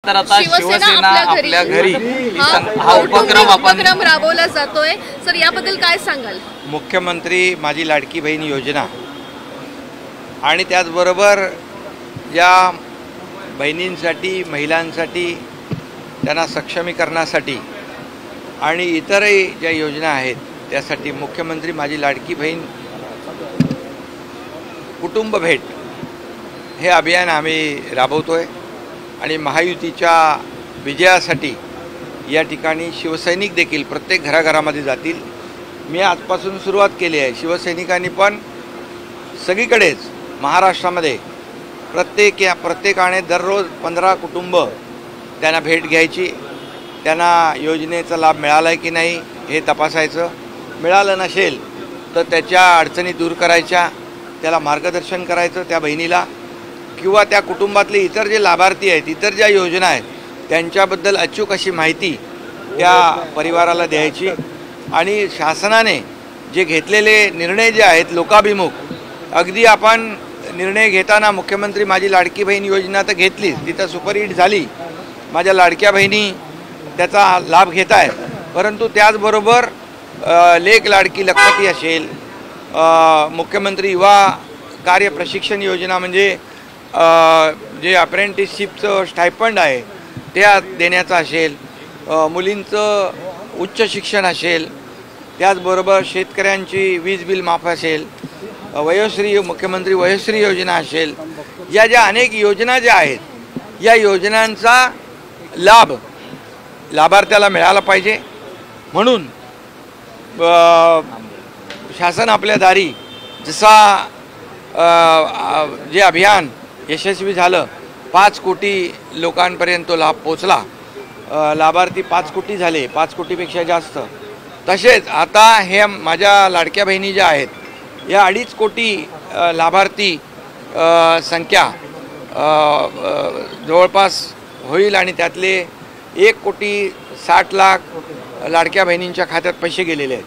तर आता शिवसेना आपल्या घरी हा उपक्रम राबवला जातोय सर, याबद्दल काय सांगाल? मुख्यमंत्री माझी लाडकी बहीण योजना आणि त्याचबरोबर या बहिणींसाठी, महिलांसाठी, त्यांना सक्षमीकरणासाठी आणि इतरही ज्या योजना आहेत त्यासाठी मुख्यमंत्री माझी लाडकी बहीण कुटुंब भेट हे अभियान आम्ही राबवतोय आणि महायुतीच्या विजयासाठी या ठिकाणी शिवसैनिक देखील प्रत्येक घराघरामध्ये जातील. मी आजपासून सुरुवात केली आहे. शिवसैनिकांनी पण सगळीकडेच महाराष्ट्रामध्ये प्रत्येकाने दररोज 15 कुटुंब त्यांना भेट घ्यायची, त्यांना योजनेचा लाभ मिळाला आहे की नाही हे तपासायचं, मिळालं नसेल तर त्याच्या अडचणी दूर करायच्या, त्याला मार्गदर्शन करायचं त्या बहिणीला किंवा त्या कुटुंबातले इतर जे लाभार्थी आहेत, इतर ज्या योजना आहेत त्यांच्याबद्दल अचूक अशी माहिती त्या परिवाराला द्यायची आणि शासनाने जे घेतलेले निर्णय जे आहेत लोकाभिमुख, अगदी आपण निर्णय घेताना मुख्यमंत्री माझी लाडकी बहीण योजना तर घेतलीच, तिथं सुपरहिट झाली, माझ्या लाडक्या बहिणी त्याचा लाभ घेत आहेत, परंतु त्याचबरोबर लेक लाडकी लखपती असेल, मुख्यमंत्री युवा कार्य प्रशिक्षण योजना म्हणजे जे अप्रेंटिसशिपचं स्टायफंड आहे त्या देण्याचं असेल, मुलींचं उच्च शिक्षण असेल, त्याचबरोबर शेतकऱ्यांची वीज बिल माफ असेल, वयोश्री मुख्यमंत्री वयोश्री योजना असेल, या ज्या अनेक योजना ज्या आहेत या योजनांचा लाभ लाभार्थ्याला मिळाला पाहिजे. म्हणून शासन आपल्या दारी जसा जे अभियान यशस्वी झालं, 5 कोटी लोकांपर्यंत लाभ पोचला, लाभार्थी 5 कोटी झाले, 5 कोटीपेक्षा जास्त. तसेच आता हे माझ्या लाडक्या बहिणी ज्या आहेत या 2.5 कोटी लाभार्थी संख्या जवळपास होईल आणि त्यातले 1,60,00,000 लाडक्या बहिणींच्या खात्यात पैसे गेलेले आहेत.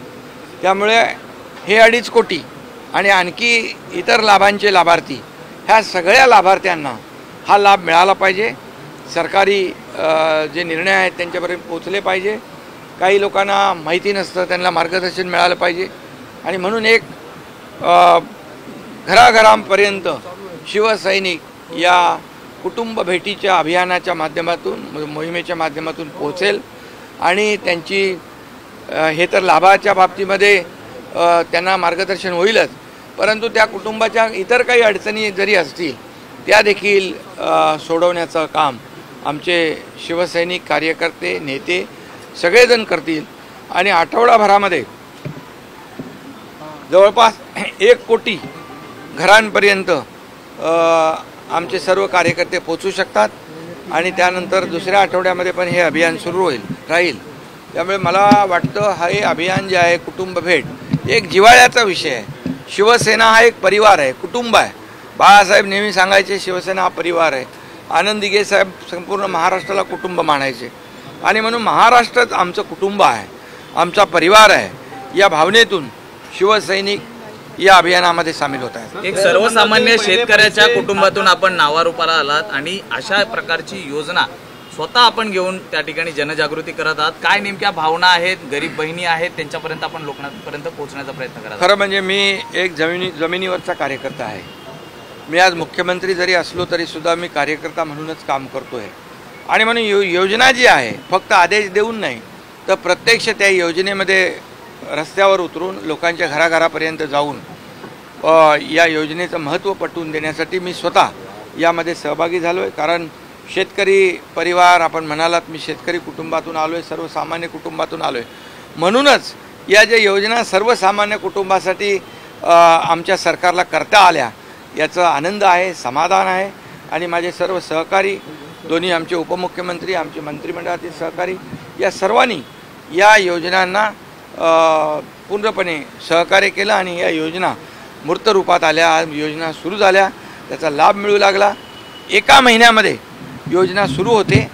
त्यामुळे हे 2.5 कोटी आणि आणखी इतर लाभांचे लाभार्थी, ह्या सगळ्या लाभार्थ्यांना हा लाभ मिळाला पाहिजे. सरकारी जे निर्णय आहेत त्यांच्यापर्यंत पोचले पाहिजे. काही लोकांना माहिती नसतं, त्यांना मार्गदर्शन मिळालं पाहिजे आणि म्हणून एक घराघरांपर्यंत शिवसैनिक या कुटुंब भेटीच्या अभियानाच्या माध्यमातून, मोहिमेच्या माध्यमातून पोहोचेल आणि त्यांची हे तर लाभाच्या बाबतीमध्ये त्यांना मार्गदर्शन होईलच, परंतु त्या कुटुंबाच्या इतर काही अडचणी जरी असतील त्या देखील सोडवण्याचं काम आमचे शिवसैनिक, कार्यकर्ते, नेते सगळेजण करतील आणि आठवडाभरामध्ये जवळपास 1 कोटी घरांपर्यंत आमचे सर्व कार्यकर्ते पोचू शकतात आणि त्यानंतर दुसऱ्या आठवड्यामध्ये पण हे अभियान सुरू राहील. त्यामुळे मला वाटतं हे अभियान जे आहे कुटुंब भेट एक जिव्हाळ्याचा विषय आहे. शिवसेना हा एक परिवार आहे, कुटुंब आहे. बाळासाहेब नेहमी सांगायचे शिवसेना हा परिवार आहे. आनंद दिघे साहेब संपूर्ण महाराष्ट्राला कुटुंब मानायचे आणि म्हणून महाराष्ट्रच आमचं कुटुंब आहे, आमचा परिवार आहे. या भावनेतून शिवसैनिक या अभियानामध्ये सामील होत आहेत. एक सर्वसामान्य शेतकऱ्याच्या कुटुंबातून आपण नावारूपाला आलात आणि अशा प्रकारची योजना स्वतः आपण घेऊन त्या ठिकाणी जनजागृती करत आहात. काय नेमक्या भावना आहेत, गरीब बहिणी आहेत, त्यांच्यापर्यंत आपण लोकांपर्यंत पोहोचण्याचा प्रयत्न करत आहात? खरं म्हणजे मी एक जमिनीवरचा कार्यकर्ता आहे. मी आज मुख्यमंत्री जरी असलो तरी सुद्धा मी कार्यकर्ता म्हणूनच काम करतोय आणि म्हणून योजना जी आहे फक्त आदेश देऊन नाही तर प्रत्यक्ष त्या योजनेमध्ये रस्त्यावर उतरून लोकांच्या घराघरापर्यंत जाऊन या योजनेचं महत्त्व पटवून देण्यासाठी मी स्वतः यामध्ये सहभागी झालो आहे. कारण शेतकरी परिवार आपण म्हणालात, मी शेतकरी कुटुंबातून आलो आहे, सर्वसामान्य कुटुंबातून आलो आहे. म्हणूनच या ज्या योजना सर्वसामान्य कुटुंबासाठी आमच्या सरकारला करता आल्या याचा आनंद आहे, समाधान आहे आणि माझे सर्व सहकारी, दोन्ही आमचे उपमुख्यमंत्री, आमचे मंत्रिमंडळातील सहकारी या सर्वांनी या योजनांना पूर्णपणे सहकार्य केलं आणि या योजना मूर्त रूपात आल्या, योजना सुरू झाल्या, त्याचा लाभ मिळू लागला. 1 महिन्यामध्ये योजना सुरू होते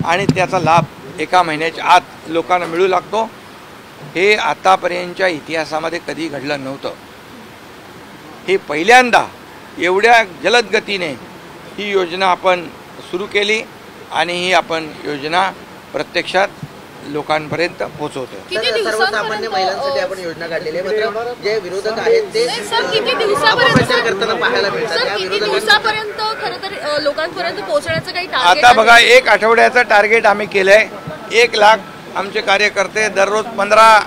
आणि त्याचा लाभ 1 महिन्याच्या आत लोकांना मिळू लागतो. हे आतापर्यंतच्या इतिहासामध्ये कधी घडलं नव्हतं. हे पहिल्यांदा एवढ्या जलद गतीने ही योजना आपण सुरू केली आणि ही आपण योजना प्रत्यक्षात लोकांपर्यंत पोहोचवतो. किती सर्वसामान्य महिलांसाठी आपण योजना काढलेली आहे, मात्र जे विरोधक आहेत ते सर किती अपप्रचार करताना पाहायला सर मिळतात. त्या किती विरोधकांना दिवसापर्यंत खरं तर लोकांपर्यंत पोहोचण्याचं काही टार्गेट आता बघा 1 आठवड्याचं टार्गेट आम्ही केलंय. 1 लाख आमचे कार्यकर्ते दररोज 15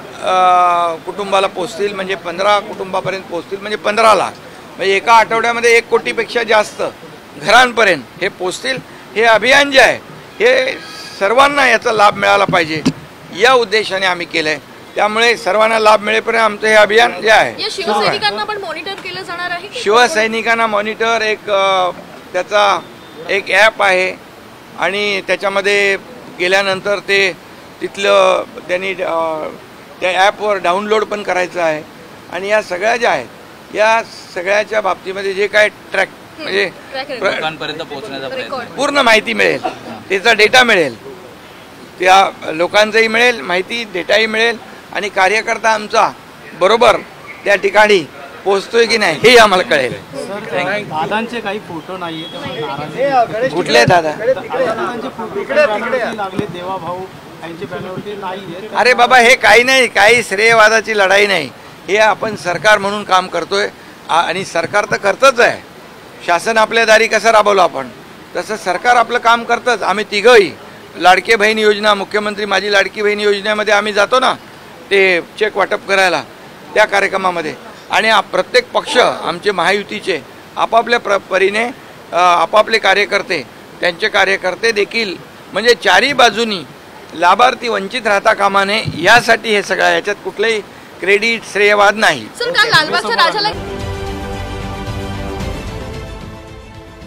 कुटुंबाला पोचतील, म्हणजे 15 कुटुंबापर्यंत पोचतील, म्हणजे 15 लाख, म्हणजे एका आठवड्यामध्ये 1 कोटीपेक्षा जास्त घरांपर्यंत हे पोचतील. हे अभियान जे आहे हे सर्वांना याचा लाभ मिळाला पाहिजे या उद्देशाने आम्ही केलंय. त्यामुळे सर्वांना लाभ मिळेपर्यंत आमचं हे अभियान जे आहे या शिवसैनिकांना पण मॉनिटर केलं जाणार आहे की? शिवसैनिकांना मॉनिटर त्याचा एक ॲप आहे आणि त्याच्यामध्ये गेल्यानंतर ते तिथलं त्यांनी त्या ॲपवर डाउनलोड पण करायचं आहे. आणि या सगळ्या ज्या आहेत या सगळ्याच्या बाबतीमध्ये जे काय ट्रॅक म्हणजे लोकांपर्यंत पोहोचण्याचा प्रयत्न. पूर्ण माहिती मिळेल, त्याचा डेटा मिळेल, त्या लोकांचंही मिळेल माहिती, डेटाही मिळेल आणि कार्यकर्ता आमचा बरोबर त्या ठिकाणी पोहोचतोय की नाही हे आम्हाला कळेल. दादांचे काही फोटो नाहीये त्यामुळे नाराजी. कुठले दादा? दादांचे फोटो लागले देवा भाऊ यांच्या बॅनरवरती नाहीये. अरे बाबा हे काही नाही, काही श्रेयवादाची लढाई नाही. हे आपण सरकार म्हणून काम करतोय आणि सरकार तर करतच आहे. शासन आपल्या दारी कसं राबवलं आपण तसं सरकार आपलं काम करतंच. आम्ही तिघंही लाडके बहीण योजना, मुख्यमंत्री माझी लाडकी बहीण योजनेमध्ये आम्ही जातो ना ते चेक वाटप करायला त्या कार्यक्रमामध्ये. आणि प्रत्येक पक्ष आमचे महायुतीचे आपापल्या परीने आपापले कार्यकर्ते त्यांचे कार्यकर्ते देखील म्हणजे चारही बाजूनी लाभार्थी वंचित राहता कामा नये यासाठी हे सगळं, याच्यात कुठलंही क्रेडिट श्रेयवाद नाही. सर काल लालबागच्या राजाला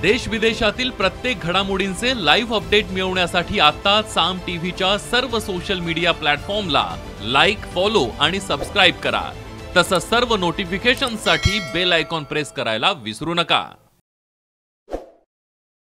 देश विदेशातील प्रत्येक घडामोडींचे लाईव्ह अपडेट मिळवण्यासाठी आता साम टीव्हीच्या सर्व सोशल मीडिया प्लॅटफॉर्मला लाईक, फॉलो आणि सबस्क्राईब करा. तसंच सर्व नोटिफिकेशनसाठी बेल आयकॉन प्रेस करायला विसरू नका.